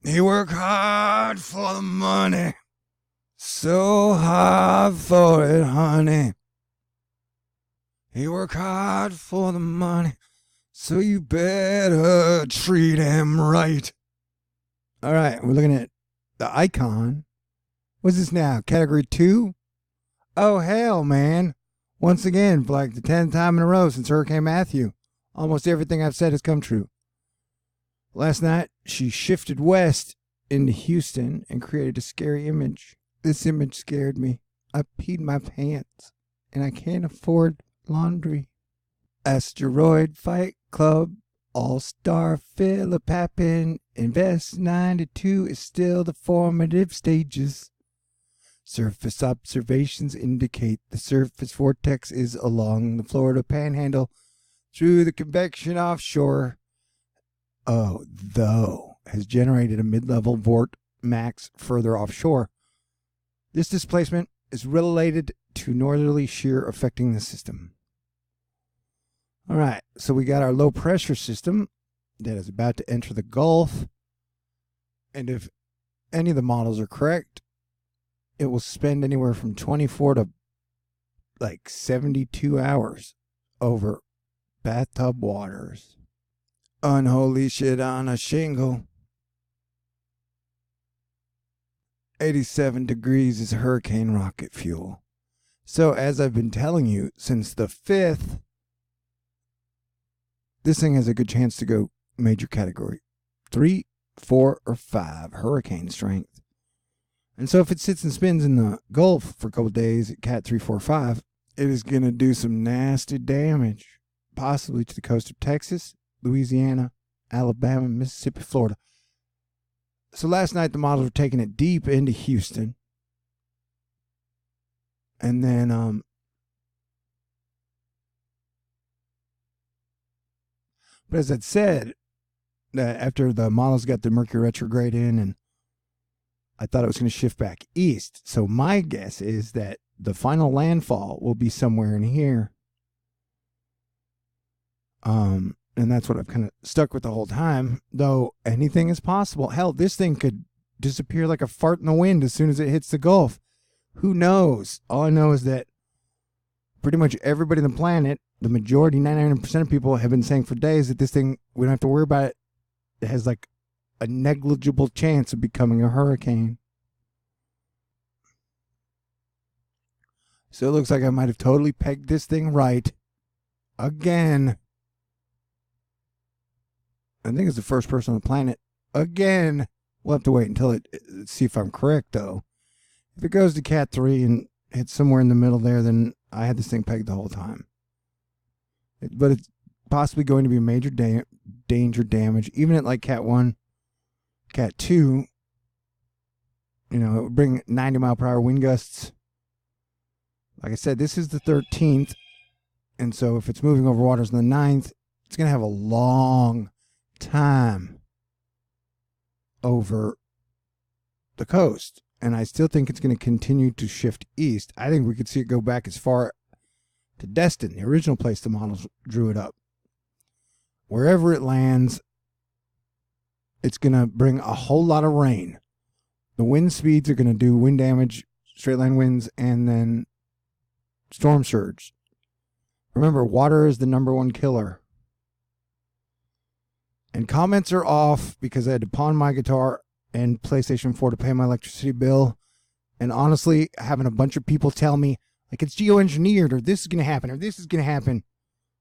He worked hard for the money. So hard for it, honey. He worked hard for the money. So you better treat him right. All right, we're looking at the icon. What's this now? Category 2? Oh, hell, man. Once again, for like the 10th time in a row since Hurricane Matthew, almost everything I've said has come true. Last night, she shifted west into Houston and created a scary image. This image scared me. I peed my pants, and I can't afford laundry. Asteroid Fight Club, All-Star Philip Pappin, Invest 92 is still the formative stages. Surface observations indicate the surface vortex is along the Florida Panhandle through the convection offshore. Though has generated a mid-level vort max further offshore. This displacement is related to northerly shear affecting the system. All right, so we got our low pressure system that is about to enter the Gulf. And if any of the models are correct, it will spend anywhere from 24 to like 72 hours over bathtub waters. Unholy shit on a shingle. 87 degrees is hurricane rocket fuel. So as I've been telling you since the 5th, this thing has a good chance to go major category 3, 4, or 5 hurricane strength. And so if it sits and spins in the Gulf for a couple days at Cat 3, 4, 5, it is going to do some nasty damage, possibly to the coast of Texas, Louisiana, Alabama, Mississippi, Florida. So last night the models were taking it deep into Houston. And then but as I said, that after the models got the Mercury retrograde in, and I thought it was going to shift back east. So my guess is that the final landfall will be somewhere in here. And that's what I've kind of stuck with the whole time, though anything is possible. Hell, this thing could disappear like a fart in the wind as soon as it hits the Gulf. Who knows? All I know is that pretty much everybody on the planet, the majority, 99% of people have been saying for days that this thing, we don't have to worry about it. It has like a negligible chance of becoming a hurricane. So it looks like I might have totally pegged this thing right. Again. I think it's the first person on the planet. Again. We'll have to wait until see if I'm correct, though. If it goes to Cat 3 and hits somewhere in the middle there, then I had this thing pegged the whole time. But it's possibly going to be major danger damage. Even at like Cat 1, Cat 2, you know, it would bring 90 mile per hour wind gusts. Like I said, this is the 13th. And so if it's moving over waters on the 9th, it's going to have a long time over the coast. And I still think it's going to continue to shift east. I think we could see it go back as far to Destin, the original place the models drew it up. Wherever it lands, it's going to bring a whole lot of rain. The wind speeds are going to do wind damage, straight line winds, and then storm surge. Remember, water is the #1 killer. And comments are off because I had to pawn my guitar and PlayStation 4 to pay my electricity bill. And honestly, having a bunch of people tell me, like, it's geoengineered, or this is going to happen, or this is going to happen.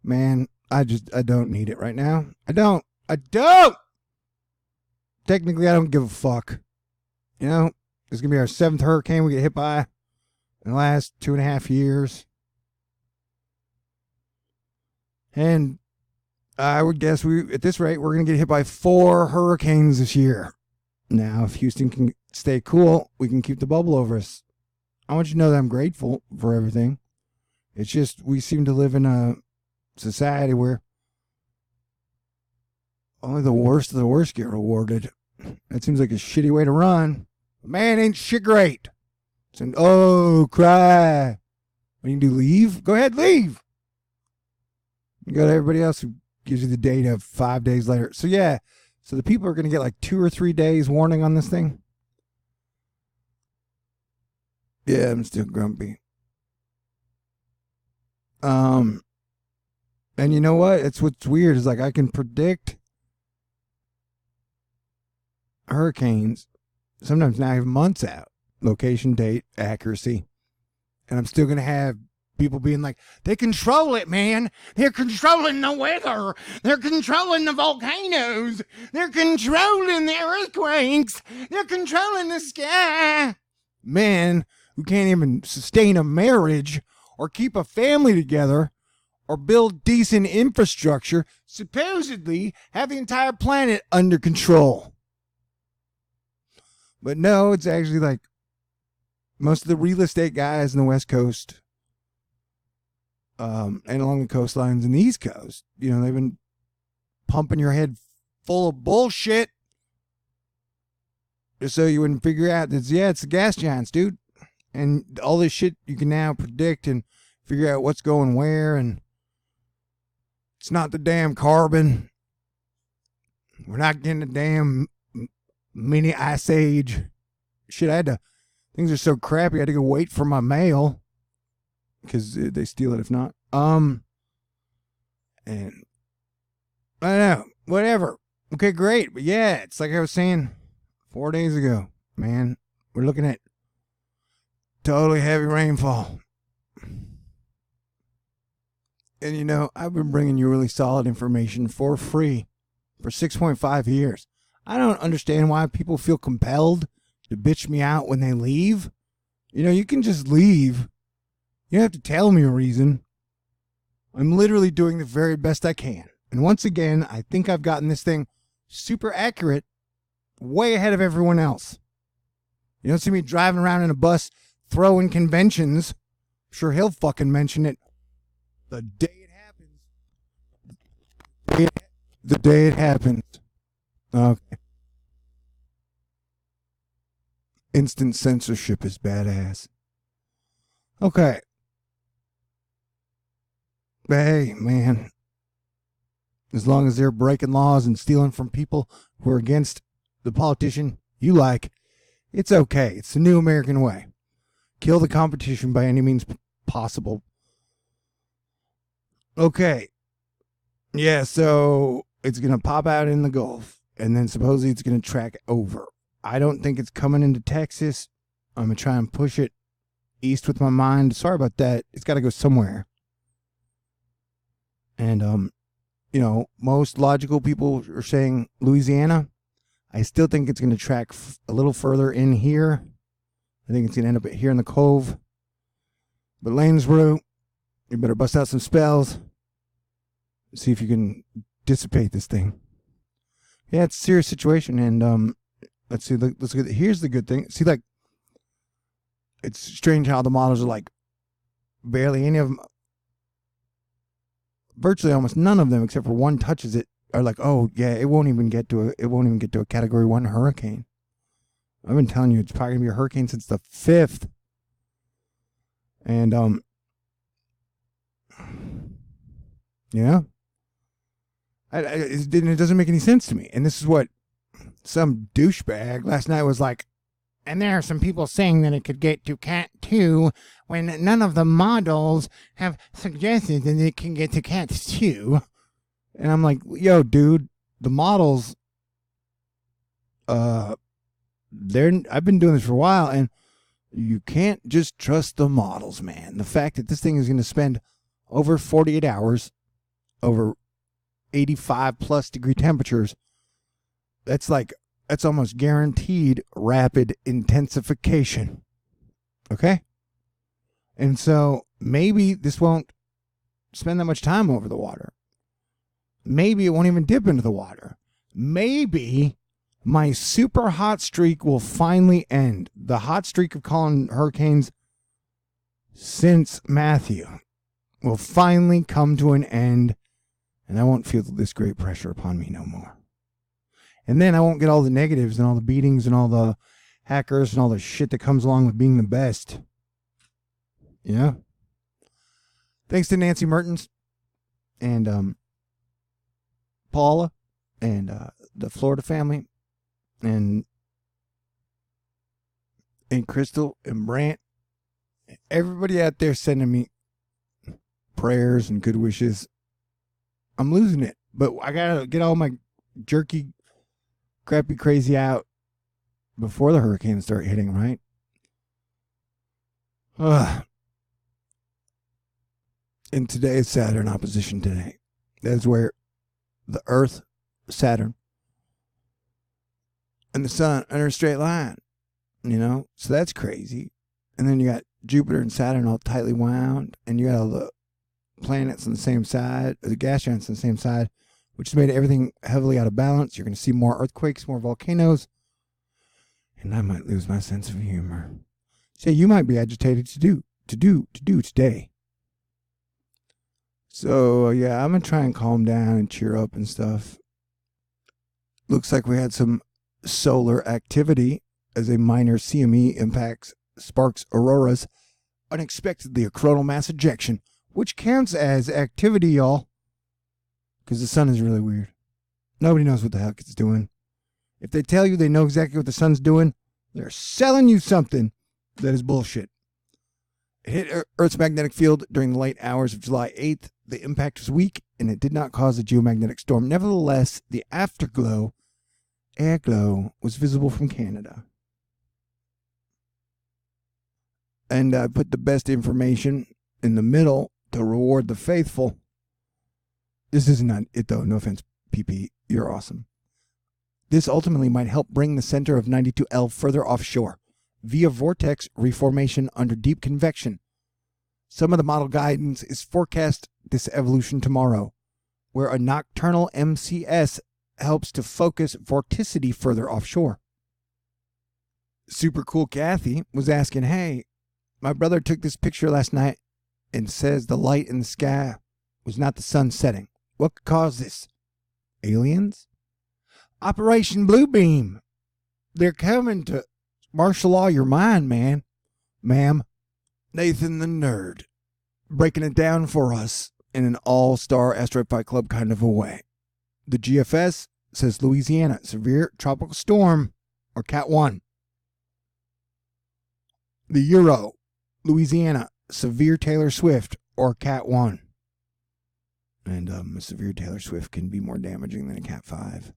Man, I don't need it right now. I don't. Technically, I don't give a fuck. You know, this is going to be our 7th hurricane we get hit by in the last 2.5 years. And I would guess at this rate, we're going to get hit by 4 hurricanes this year. Now, if Houston can stay cool, we can keep the bubble over us. I want you to know that I'm grateful for everything. It's just we seem to live in a society where only the worst of the worst get rewarded. That seems like a shitty way to run. Man, ain't shit great. Saying, oh, cry. What do you do, leave? Go ahead, leave. You got everybody else who gives you the data 5 days later. So, yeah, So the people are going to get like 2 or 3 days warning on this thing. Yeah, I'm still grumpy. And you know what? It's what's weird is like I can predict hurricanes. Sometimes now I have months out. Location, date, accuracy. And I'm still going to have people being like, they control it, man. They're controlling the weather. They're controlling the volcanoes. They're controlling the earthquakes. They're controlling the sky. Man who can't even sustain a marriage or keep a family together or build decent infrastructure supposedly have the entire planet under control. But no, it's actually like most of the real estate guys in the West Coast and along the coastlines in the East Coast, you know, they've been pumping your head full of bullshit just so you wouldn't figure out that, yeah, it's the gas giants, dude. And all this shit you can now predict and figure out what's going where, and it's not the damn carbon. We're not getting the damn mini ice age. Shit, things are so crappy, I had to go wait for my mail because they steal it if not. And I don't know, whatever. Okay, great. But yeah, it's like I was saying 4 days ago, man, we're looking at totally heavy rainfall. And you know, I've been bringing you really solid information for free for 6.5 years. I don't understand why people feel compelled to bitch me out when they leave. You know, you can just leave. You don't have to tell me a reason. I'm literally doing the very best I can. And once again, I think I've gotten this thing super accurate, way ahead of everyone else. You don't see me driving around in a bus throwing conventions. I'm sure he'll fucking mention it the day it happens. The day it happens. Okay. Instant censorship is badass. Okay. But hey, man. As long as they're breaking laws and stealing from people who are against the politician you like, it's okay. It's the new American way. Kill the competition by any means possible. Okay. Yeah, so it's going to pop out in the Gulf, and then supposedly it's going to track over. I don't think it's coming into Texas. I'm going to try and push it east with my mind. Sorry about that. It's got to go somewhere. And, you know, most logical people are saying Louisiana. I still think it's going to track a little further in here. I think it's going to end up here in the Cove. But Lanesboro, you better bust out some spells. See if you can dissipate this thing. Yeah, it's a serious situation. And let's see. Let's get. Here's the good thing. See, like, it's strange how the models are like barely any of them. Virtually almost none of them, except for one, touches it. Are like, oh yeah, it won't even get to a Category 1 hurricane. I've been telling you it's probably gonna be a hurricane since the 5th. And yeah, it doesn't make any sense to me. And this is what some douchebag last night was like. And there are some people saying that it could get to Cat 2 when none of the models have suggested that it can get to Cat 2. And I'm like, yo, dude, the models, I've been doing this for a while, and you can't just trust the models, man. The fact that this thing is going to spend over 48 hours over 85 plus degree temperatures, that's almost guaranteed rapid intensification. Okay? And so maybe this won't spend that much time over the water. Maybe it won't even dip into the water. Maybe my super hot streak will finally end. The hot streak of calling hurricanes since Matthew will finally come to an end, and I won't feel this great pressure upon me no more. And then I won't get all the negatives and all the beatings and all the hackers and all the shit that comes along with being the best. Yeah. Thanks to Nancy Mertens and Paula and the Florida family, and Crystal and Brant. Everybody out there sending me prayers and good wishes. I'm losing it, but I gotta get all my jerky, crappy crazy out before the hurricanes start hitting, right? And today is Saturn opposition today. That's where the Earth, Saturn, and the Sun are in a straight line, So that's crazy. And then you got Jupiter and Saturn all tightly wound, and you got all the planets on the same side, the gas giants on the same side, which has made everything heavily out of balance. You're going to see more earthquakes, more volcanoes, and I might lose my sense of humor. So you might be agitated to do today. So yeah, I'm going to try and calm down and cheer up and stuff. Looks like we had some solar activity as a minor CME impacts sparks auroras unexpectedly a coronal mass ejection, which counts as activity, y'all, because the sun is really weird. Nobody knows what the heck it's doing. If they tell you they know exactly what the sun's doing, they're selling you something that is bullshit. It hit Earth's magnetic field during the late hours of July 8th. The impact was weak, and it did not cause a geomagnetic storm. Nevertheless, the afterglow, airglow, was visible from Canada. And I put the best information in the middle to reward the faithful. This is not it, though. No offense, PP. You're awesome. This ultimately might help bring the center of 92L further offshore via vortex reformation under deep convection. Some of the model guidance is forecast this evolution tomorrow, where a nocturnal MCS helps to focus vorticity further offshore. Super cool Kathy was asking, hey, my brother took this picture last night and says the light in the sky was not the sun setting. What could cause this? Aliens? Operation Bluebeam. They're coming to martial law your mind, man. Ma'am. Nathan the Nerd. Breaking it down for us in an all-star Asteroid Fight Club kind of a way. The GFS says Louisiana, severe tropical storm, or Cat 1. The Euro, Louisiana, severe Taylor Swift, or Cat 1. And a severe Taylor Swift can be more damaging than a Cat 5,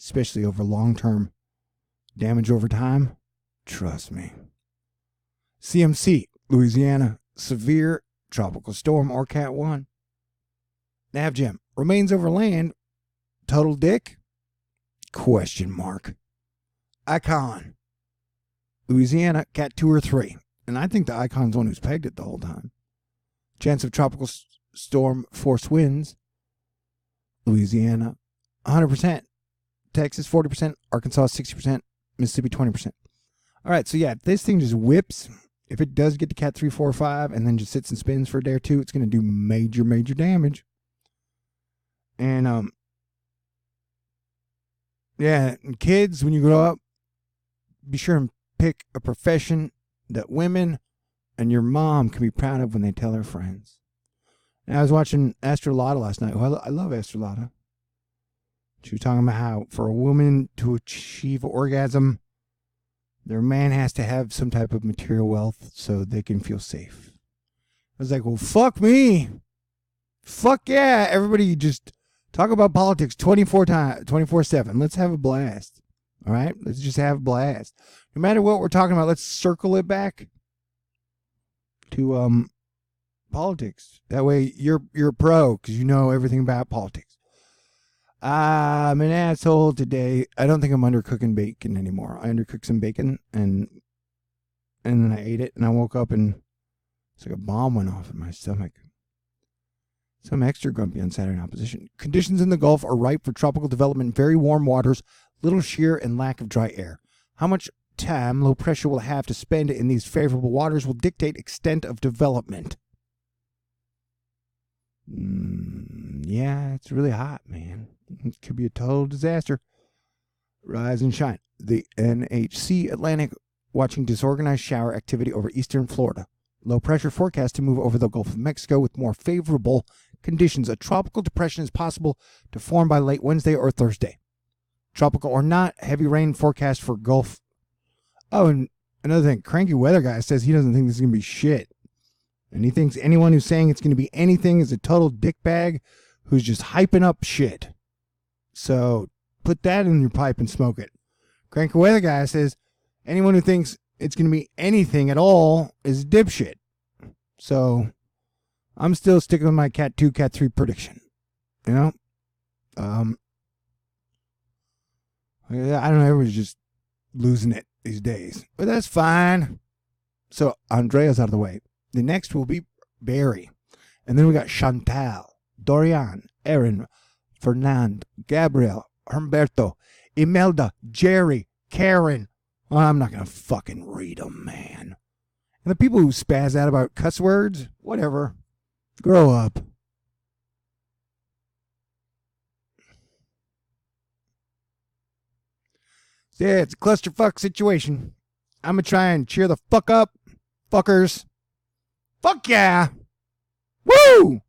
especially over long-term damage over time. Trust me. CMC, Louisiana, severe tropical storm, or Cat 1. NavGem, remains over land, total dick? Question mark. Icon, Louisiana, Cat 2 or 3. And I think the Icon's the one who's pegged it the whole time. Chance of tropical storm force winds. Louisiana, 100%. Texas, 40%. Arkansas, 60%. Mississippi, 20%. All right, so yeah, if this thing just whips, if it does get to Cat 3, 4, 5, and then just sits and spins for a day or two, it's going to do major, major damage. And, yeah, and kids, when you grow up, be sure and pick a profession that women and your mom can be proud of when they tell their friends. And I was watching Astrolotta last night. Well, I love Astrolotta. She was talking about how for a woman to achieve orgasm, their man has to have some type of material wealth so they can feel safe. I was like, well, fuck me. Fuck yeah. Everybody just talk about politics 24/7. Let's have a blast. All right? Let's just have a blast. No matter what we're talking about, let's circle it back to politics. That way you're pro because you know everything about politics. I'm an asshole today. I don't think I'm undercooking bacon anymore. I undercooked some bacon and then I ate it and I woke up and it's like a bomb went off in my stomach. So I'm extra grumpy on Saturn opposition. Conditions in the Gulf are ripe for tropical development. Very warm waters, little shear, and lack of dry air. How much time low pressure will have to spend in these favorable waters will dictate extent of development. Yeah, it's really hot, man. It could be a total disaster. Rise and shine. The NHC Atlantic watching disorganized shower activity over eastern Florida. Low pressure forecast to move over the Gulf of Mexico with more favorable conditions. A tropical depression is possible to form by late Wednesday or Thursday. tropical or not heavy rain forecast for Gulf. Oh, and another thing, cranky weather guy says he doesn't think this is going to be shit. And he thinks anyone who's saying it's going to be anything is a total dickbag who's just hyping up shit. So put that in your pipe and smoke it. Cranky weather guy says anyone who thinks it's going to be anything at all is a dipshit. So I'm still sticking with my Cat 2, Cat 3 prediction. You know? I don't know, everyone's just losing it these days. But that's fine. So Andrea's out of the way. The next will be Barry. And then we got Chantal, Dorian, Erin, Fernand, Gabriel, Humberto, Imelda, Jerry, Karen. Oh, I'm not going to fucking read them, man. And the people who spaz out about cuss words, whatever. Grow up. Yeah, it's a clusterfuck situation. I'm going to try and cheer the fuck up, fuckers. Fuck yeah. Woo!